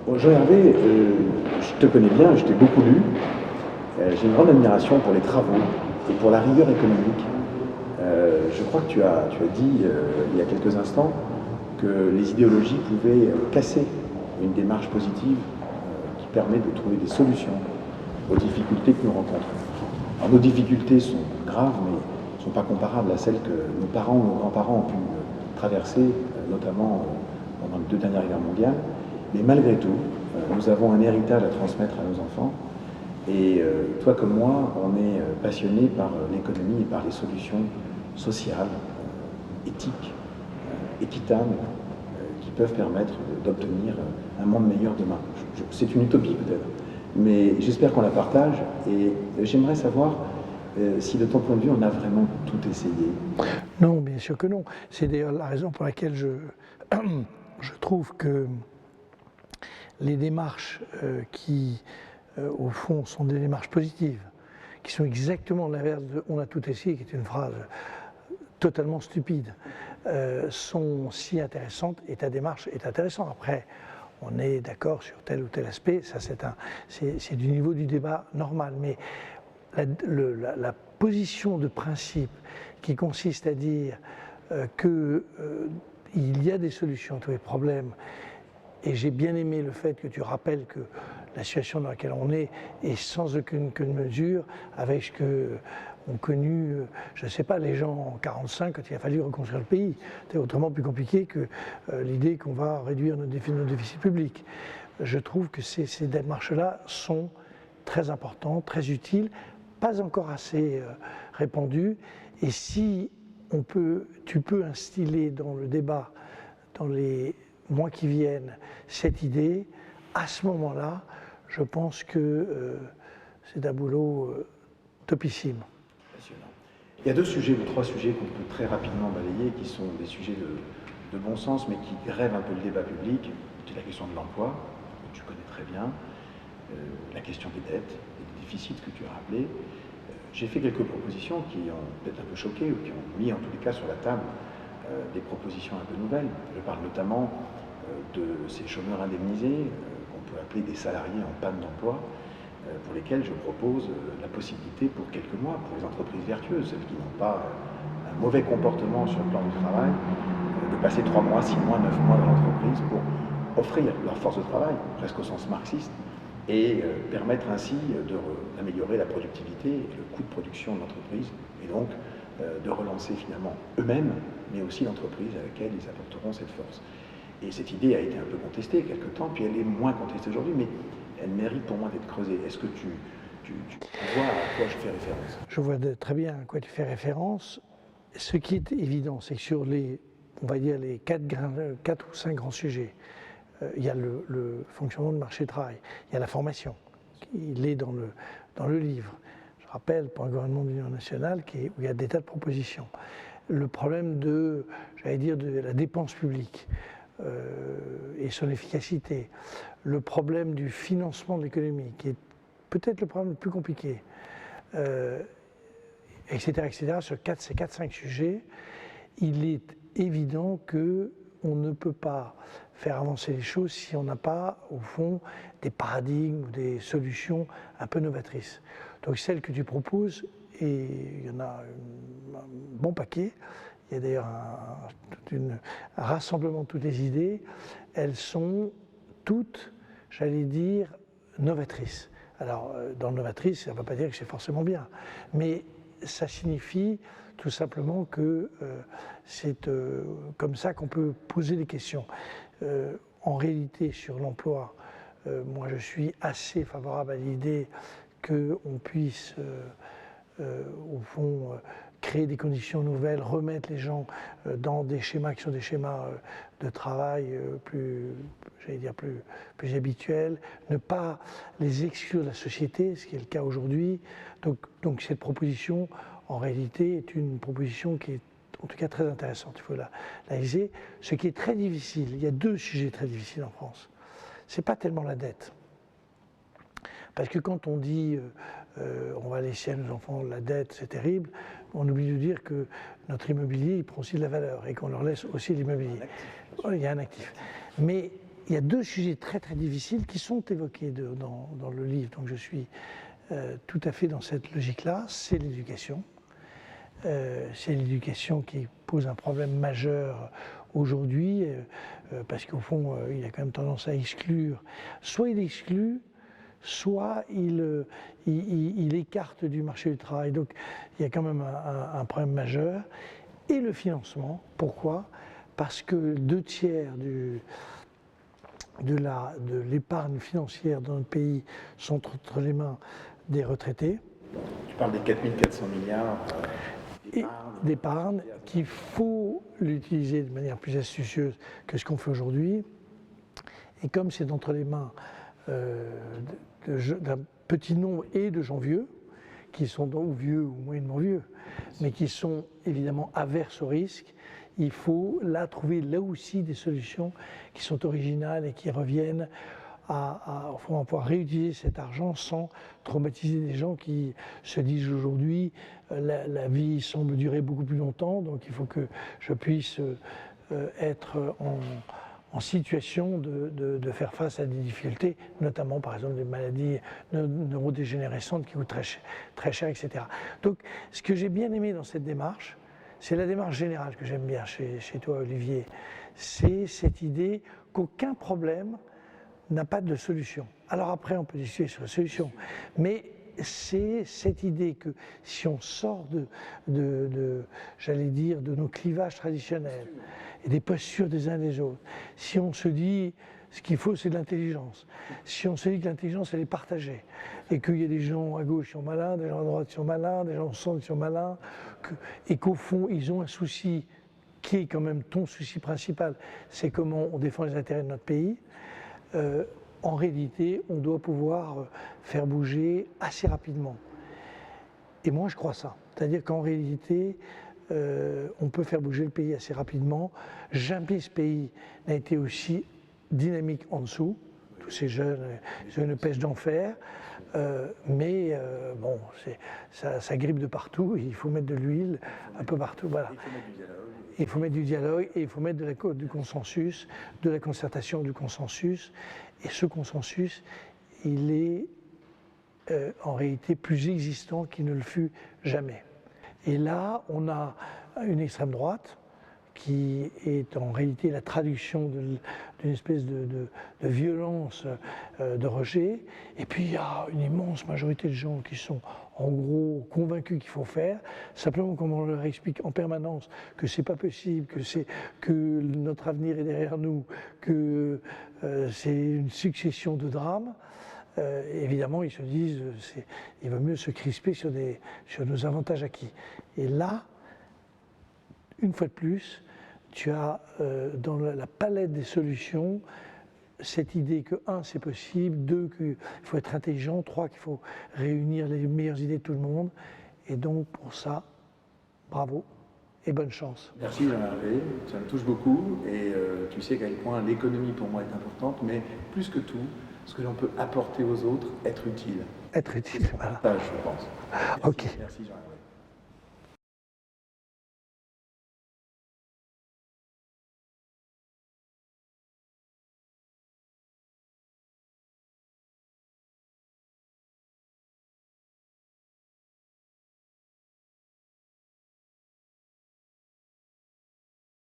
Bon, Jean Hervé, je te connais bien, je t'ai beaucoup lu. J'ai une grande admiration pour les travaux et pour la rigueur économique. Je crois que tu as dit il y a quelques instants que les idéologies pouvaient casser une démarche positive qui permet de trouver des solutions aux difficultés que nous rencontrons. Alors, nos difficultés sont graves, mais ne sont pas comparables à celles que nos parents ou nos grands-parents ont pu traverser, notamment pendant les 2 dernières guerres mondiales. Mais malgré tout, nous avons un héritage à transmettre à nos enfants. Et toi comme moi, on est passionné par l'économie et par les solutions sociales, éthiques, équitables, qui peuvent permettre d'obtenir un monde meilleur demain. C'est une utopie peut-être, mais j'espère qu'on la partage. Et j'aimerais savoir si de ton point de vue, on a vraiment tout essayé. Non, bien sûr que non. C'est d'ailleurs la raison pour laquelle je trouve que les démarches qui, au fond, sont des démarches positives, qui sont exactement l'inverse de « on a tout essayé », qui est une phrase totalement stupide, sont si intéressantes et ta démarche est intéressante. Après, on est d'accord sur tel ou tel aspect, ça c'est du niveau du débat normal, mais la position de principe qui consiste à dire qu'il y a des solutions à tous les problèmes. Et j'ai bien aimé le fait que tu rappelles que la situation dans laquelle on est sans aucune mesure avec ce que ont connu, je ne sais pas, les gens en 1945 quand il a fallu reconstruire le pays. C'était autrement plus compliqué que l'idée qu'on va réduire nos déficits publics. Je trouve que ces démarches-là sont très importantes, très utiles, pas encore assez répandues. Et si tu peux instiller dans le débat, dans les mois qui viennent, cette idée, à ce moment-là, je pense que c'est un boulot topissime. Passionnant. Il y a 2 sujets ou 3 sujets qu'on peut très rapidement balayer, qui sont des sujets de bon sens, mais qui grèvent un peu le débat public. C'est la question de l'emploi, que tu connais très bien, la question des dettes et des déficits que tu as rappelés. J'ai fait quelques propositions qui ont peut-être un peu choqué, ou qui ont mis en tous les cas sur la table des propositions un peu nouvelles. Je parle notamment de ces chômeurs indemnisés, qu'on peut appeler des salariés en panne d'emploi, pour lesquels je propose la possibilité pour quelques mois, pour les entreprises vertueuses, celles qui n'ont pas un mauvais comportement sur le plan du travail, de passer 3 mois, 6 mois, 9 mois dans l'entreprise pour offrir leur force de travail, presque au sens marxiste, et permettre ainsi d'améliorer la productivité et le coût de production de l'entreprise, et donc de relancer finalement eux-mêmes, mais aussi l'entreprise à laquelle ils apporteront cette force. Et cette idée a été un peu contestée quelque temps, puis elle est moins contestée aujourd'hui, mais elle mérite pour moi d'être creusée. Est-ce que tu vois à quoi je fais référence? Je vois très bien à quoi tu fais référence. Ce qui est évident, c'est que sur on va dire les 4 ou 5 grands sujets, il y a le fonctionnement du marché du travail, il y a la formation, il est dans le livre. Je rappelle, pour un gouvernement d'union nationale, où il y a des tas de propositions. Le problème de la dépense publique et son efficacité, le problème du financement de l'économie, qui est peut-être le problème le plus compliqué, etc., etc. Sur ces 4-5 sujets, il est évident qu'on ne peut pas faire avancer les choses si on n'a pas, au fond, des paradigmes ou des solutions un peu novatrices. Donc celles que tu proposes, et il y en a un bon paquet, il y a d'ailleurs un rassemblement de toutes les idées, elles sont toutes, j'allais dire, novatrices. Alors, dans le novatrice, ça ne veut pas dire que c'est forcément bien, mais ça signifie tout simplement que c'est comme ça qu'on peut poser des questions. En réalité, sur l'emploi, moi je suis assez favorable à l'idée qu'on puisse, au fond, créer des conditions nouvelles, remettre les gens dans des schémas qui sont des schémas de travail plus habituels, ne pas les exclure de la société, ce qui est le cas aujourd'hui. Donc cette proposition, en réalité, est une proposition qui est en tout cas très intéressante, il faut la réaliser. Ce qui est très difficile, il y a 2 sujets très difficiles en France. Ce n'est pas tellement la dette. Parce que quand on dit on va laisser à nos enfants la dette, c'est terrible, on oublie de dire que notre immobilier il prend aussi de la valeur et qu'on leur laisse aussi l'immobilier. Il y a un actif. Mais il y a deux sujets très très difficiles qui sont évoqués dans le livre, donc je suis tout à fait dans cette logique-là. C'est l'éducation. C'est l'éducation qui pose un problème majeur aujourd'hui, parce qu'au fond, il a quand même tendance à exclure. Soit il exclut, soit il écarte du marché du travail. Donc il y a quand même un problème majeur. Et le financement, pourquoi? Parce que 2/3 de l'épargne financière dans notre pays sont entre les mains des retraités. Tu parles des 4400 milliards d'épargne qu'il faut l'utiliser de manière plus astucieuse que ce qu'on fait aujourd'hui. Et comme c'est entre les mains d'un petit nombre et de gens vieux, qui sont donc vieux ou moyennement vieux, mais qui sont évidemment averses au risque, il faut là trouver là aussi des solutions qui sont originales et qui reviennent à pouvoir réutiliser cet argent sans traumatiser des gens qui se disent aujourd'hui la vie semble durer beaucoup plus longtemps, donc il faut que je puisse être en situation de faire face à des difficultés, notamment par exemple des maladies neurodégénérescentes qui coûtent très cher, etc. Donc ce que j'ai bien aimé dans cette démarche, c'est la démarche générale que j'aime bien chez toi, Olivier, c'est cette idée qu'aucun problème n'a pas de solution. Alors après, on peut discuter sur la solution, mais c'est cette idée que si on sort j'allais dire, de nos clivages traditionnels et des postures des uns des autres, si on se dit ce qu'il faut, c'est de l'intelligence, si on se dit que l'intelligence, elle est partagée, et qu'il y a des gens à gauche qui sont malins, des gens à droite qui sont malins, des gens au centre qui sont malins, et qu'au fond, ils ont un souci qui est quand même ton souci principal, c'est comment on défend les intérêts de notre pays. En réalité, on doit pouvoir faire bouger assez rapidement. Et moi, je crois ça. C'est-à-dire qu'en réalité, on peut faire bouger le pays assez rapidement. Jamais ce pays n'a été aussi dynamique en dessous. Tous ces jeunes, une pêche d'enfer. Mais bon, ça grippe de partout. Il faut mettre de l'huile un peu partout. Voilà. Il faut mettre du dialogue et il faut mettre du consensus, de la concertation, du consensus. Et ce consensus, il est en réalité plus existant qu'il ne le fut jamais. Et là, on a une extrême droite qui est en réalité la traduction d'une espèce de violence, de rejet. Et puis il y a une immense majorité de gens qui sont en gros convaincus qu'il faut faire, simplement comme on leur explique en permanence que c'est pas possible, que notre avenir est derrière nous, que c'est une succession de drames. Évidemment, ils se disent il vaut mieux se crisper sur nos avantages acquis. Et là, une fois de plus, tu as dans la palette des solutions cette idée que, 1, c'est possible, 2, qu'il faut être intelligent, 3, qu'il faut réunir les meilleures idées de tout le monde. Et donc, pour ça, bravo et bonne chance. Merci Jean-Hervé, ça me touche beaucoup et tu sais à quel point l'économie pour moi est importante, mais plus que tout, ce que l'on peut apporter aux autres, être utile. Être utile, voilà. Ça, je pense. Ok. Merci Jean-Hervé.